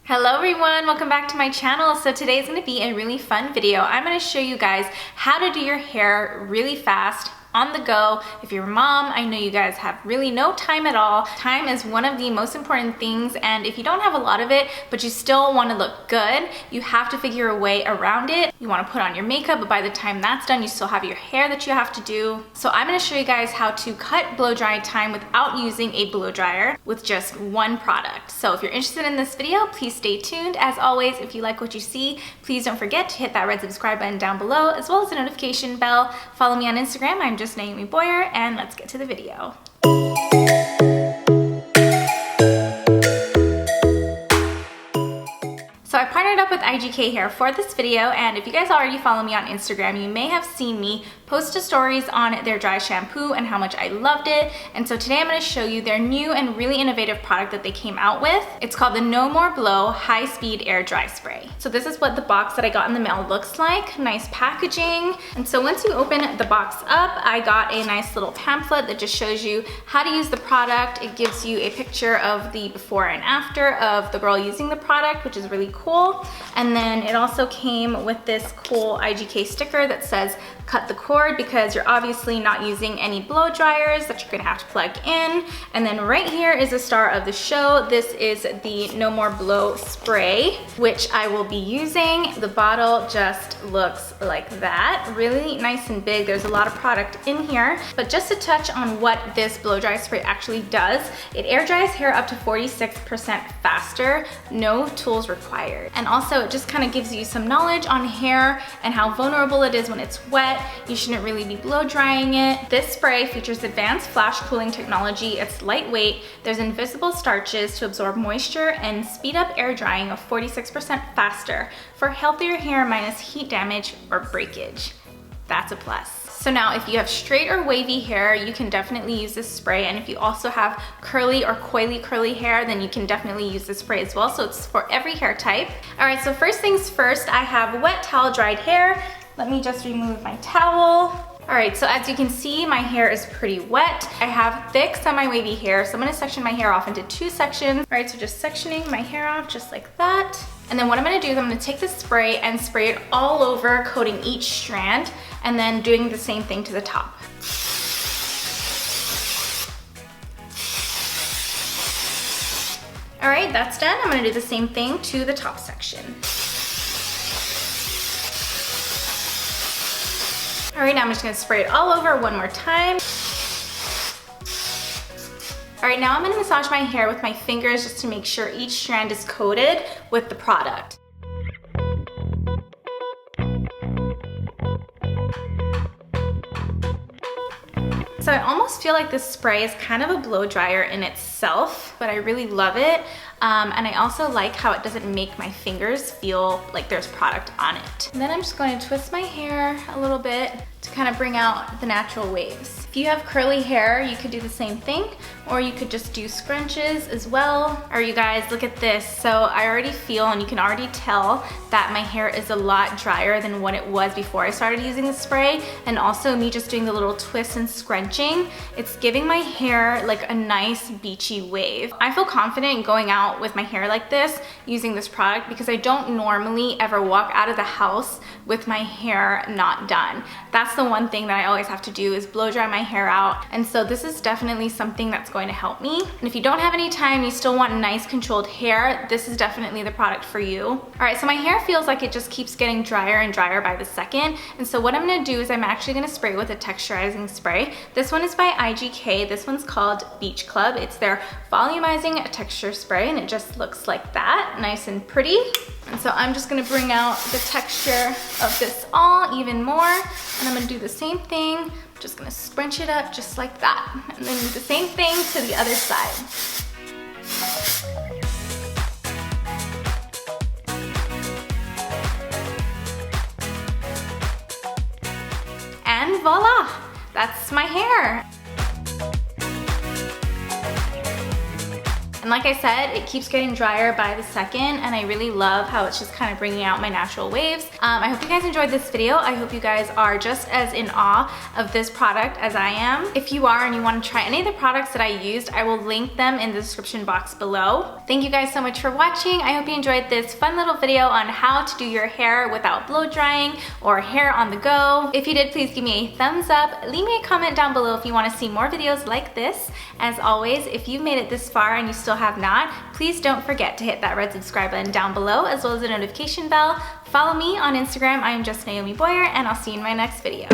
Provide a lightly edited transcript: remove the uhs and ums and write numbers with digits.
Hello everyone, welcome back to my channel. So today is going to be a really fun video. I'm going to show you guys how to do your hair really fast on the go. If you're a mom, I know you guys have really no time at all. Time is one of the most important things, and if you don't have a lot of it, but you still want to look good, you have to figure a way around it. You want to put on your makeup, but by the time that's done, you still have your hair that you have to do. So I'm going to show you guys how to cut blow dry time without using a blow dryer with just one product. So if you're interested in this video, please stay tuned. As always, if you like what you see, please don't forget to hit that red subscribe button down below, as well as the notification bell. Follow me on Instagram. I'm just Naomi Boyer, and let's get to the video. So I partnered up with IGK hair for this video, and if you guys already follow me on Instagram, you may have seen me post stories on their dry shampoo and how much I loved it. And so today I'm going to show you their new and really innovative product that they came out with. It's called the No More Blow High Speed Air Dry Spray. So this is what the box that I got in the mail looks like. Nice packaging. And so once you open the box up, I got a nice little pamphlet that just shows you how to use the product. It gives you a picture of the before and after of the girl using the product, which is really cool. And then it also came with this cool IGK sticker that says cut the cord, because you're obviously not using any blow dryers that you're gonna have to plug in. And then right here is the star of the show. This is the No More Blow spray, which I will be using. The bottle just looks like that, really nice and big. There's a lot of product in here, but just to touch on what this blow dry spray actually does, it air dries hair up to 46% faster, no tools required. And also it just kind of gives you some knowledge on hair and how vulnerable it is when it's wet. You shouldn't really be blow drying it. This spray features advanced flash cooling technology. It's lightweight. There's invisible starches to absorb moisture and speed up air drying of 46% faster for healthier hair minus heat damage or breakage. That's a plus. So now if you have straight or wavy hair, you can definitely use this spray. And if you also have curly or coily curly hair, then you can definitely use this spray as well. So it's for every hair type. All right, so first things first, I have wet towel dried hair. Let me just remove my towel. All right, so as you can see, my hair is pretty wet. I have thick semi-wavy hair, so I'm gonna section my hair off into two sections. All right, so just sectioning my hair off just like that. And then what I'm gonna do is I'm gonna take this spray and spray it all over, coating each strand, and then doing the same thing to the top. All right, that's done. I'm gonna do the same thing to the top section. All right, now I'm just gonna spray it all over one more time. All right, now I'm gonna massage my hair with my fingers just to make sure each strand is coated with the product. So I almost feel like this spray is kind of a blow dryer in itself, but I really love it. And I also like how it doesn't make my fingers feel like there's product on it. And then I'm just going to twist my hair a little bit to kind of bring out the natural waves. If you have curly hair, you could do the same thing, or you could just do scrunches as well. All right, you guys, look at this. So I already feel, and you can already tell, that my hair is a lot drier than what it was before I started using the spray. And also me just doing the little twists and scrunching, it's giving my hair like a nice beachy wave. I feel confident in going out with my hair like this using this product because I don't normally ever walk out of the house with my hair not done. That's the one thing that I always have to do, is blow dry my hair out. And so this is definitely something that's going to help me. And if you don't have any time, you still want nice controlled hair, this is definitely the product for you. All right, so my hair feels like it just keeps getting drier and drier by the second. And so what I'm gonna do is I'm actually gonna spray with a texturizing spray. This one is by IGK. This one's called Beach Club. It's their volumizing texture spray, and it just looks like that, nice and pretty. And so I'm just gonna bring out the texture of this all even more, and I'm gonna do the same thing. I'm just gonna scrunch it up just like that, and then do the same thing to the other side. And voila, that's my hair. And like I said, it keeps getting drier by the second, and I really love how it's just kind of bringing out my natural waves. I hope you guys enjoyed this video. I hope you guys are just as in awe of this product as I am. If you are and you want to try any of the products that I used, I will link them in the description box below. Thank you guys so much for watching. I hope you enjoyed this fun little video on how to do your hair without blow drying or hair on the go. If you did, please give me a thumbs up. Leave me a comment down below if you want to see more videos like this. As always, if you've made it this far and you still have not, please don't forget to hit that red subscribe button down below, as well as the notification bell. Follow me on Instagram. I am just Naomi Boyer, and I'll see you in my next video.